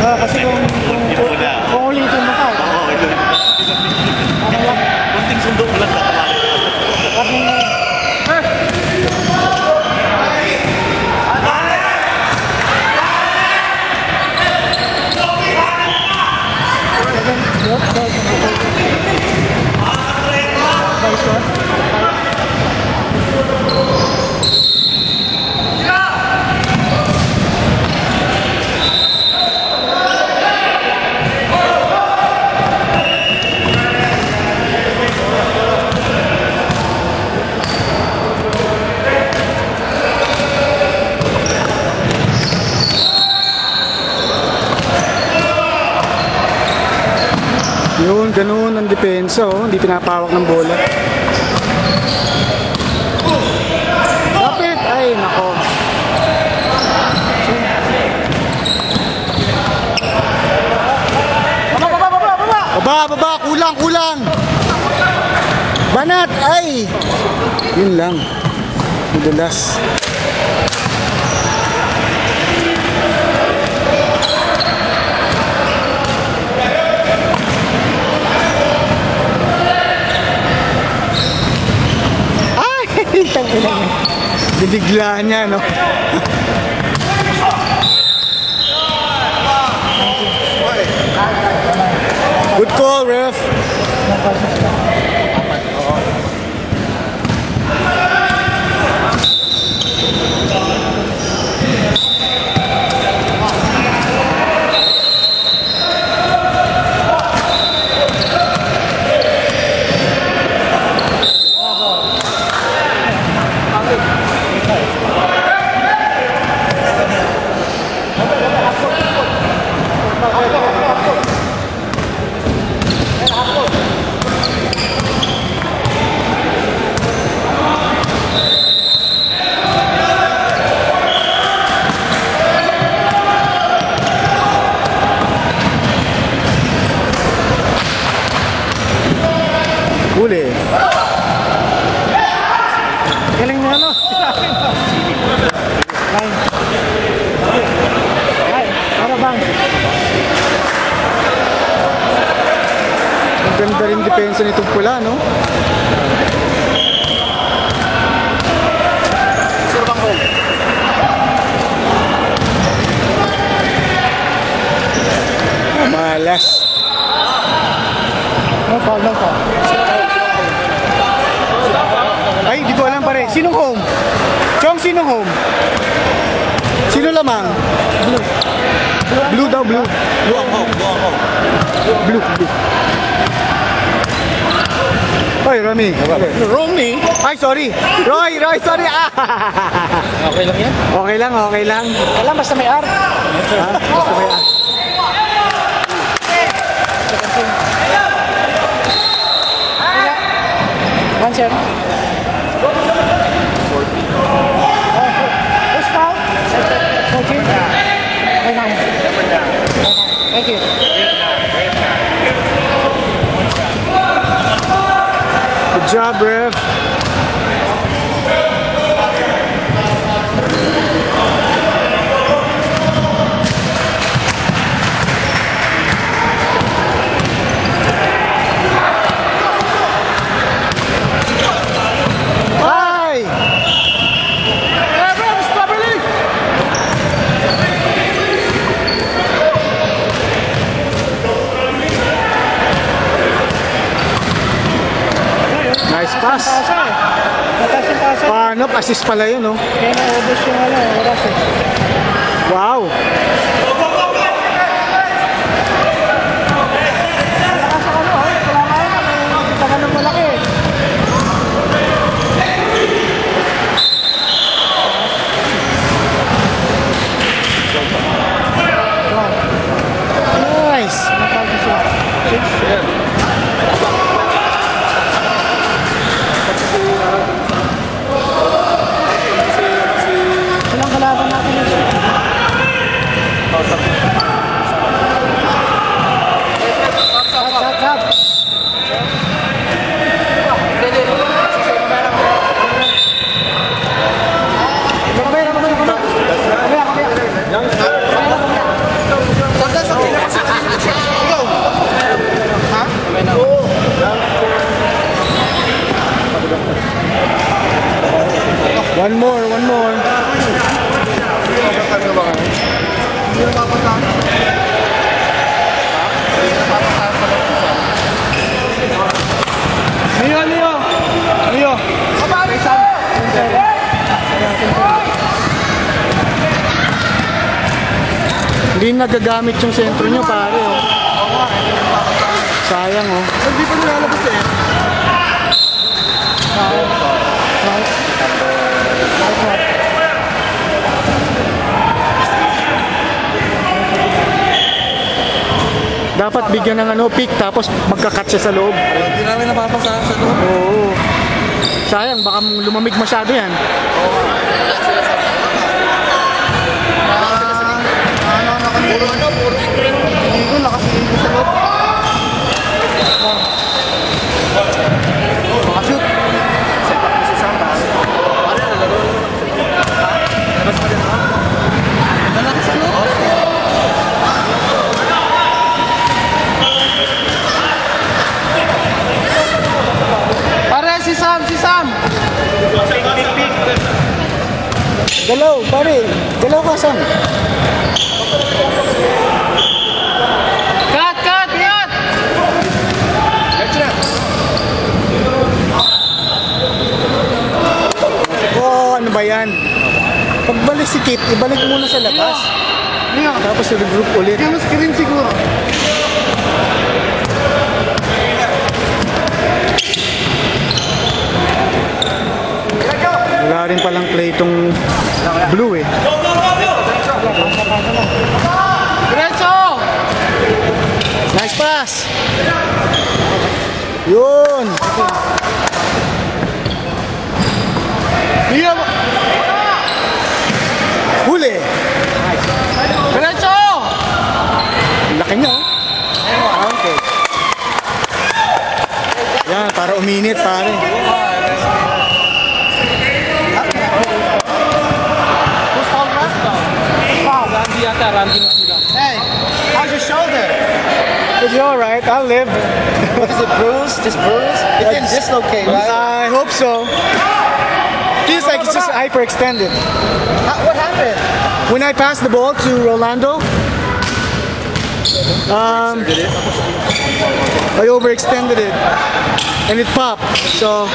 Kasi kung ulitin mo ka. Oo, yun. Kunting sundo mo lang tatamarin. Yun, ganun ang depensa, oh. Hindi pinapawak ng bola. Lapit! Ay, nako. Baba! Kulang! Banat! Ay! Yun lang. Madulas. Bibigla niya, no? Good call, ref. Huli. Galing na, no? Line. Ay, para bang? Ang ganda rin depensa nitong pula, no? Sure bang home? Malas. No foul. Ay, di ko alam pare. Sinong home? Chong, sinong home? Sino lamang? Blue. Blue daw, blue. Blue ang home. Blue. Oy, Romy. Ay, sorry. Roy, sorry. Okay lang yan? Okay lang. Alam, basta may R. Basta may R. Answer. Who's foul? 14? Thank you. Good job, ref. Nice pass. Paano? Assist pala yun, no? Kaya naubos yung oras eh. Wow! Nice! Silang kalaban natin yun. Hindi na papasahan. Hindi na papasahan sa loob. Leo. Hindi nagagamit yung sentro nyo, pare. Oh. Sayang, oh. Hindi pa nilalabas eh. Dapat bigyan ng pick tapos magkakat siya sa loob. Hindi namin napapasahan sa loob. Oo. Sayang, baka lumamig masyado yan. Puro screen. Dito, nakasilip sa loob. Makashoot. Set up ni si Sam. Pare, nalaro. Labas pa din ako. Nalaki sa loob. Pare, si Sam! Pick. Galaw, pare. Galaw ka, Sam. Cut! Oh, ano ba yan? Pagbalik si Kit, ibalik muna sa labas. Tapos i-regroup ulit. Kaya mas screen siguro. Wala rin palang play itong blue eh. Diretso! Nice pass! Yun! Huli! Diretso! Laki niya oh. Okay. Yan, para uminit pare. Randy na sila. Hey, how's your shoulder? It's alright, I'll live. What is it, bruised? Just bruised? It didn't dislocate, right? I hope so. Feels like it's just hyperextended. What happened? When I passed the ball to Rolando, I overextended it and it popped. So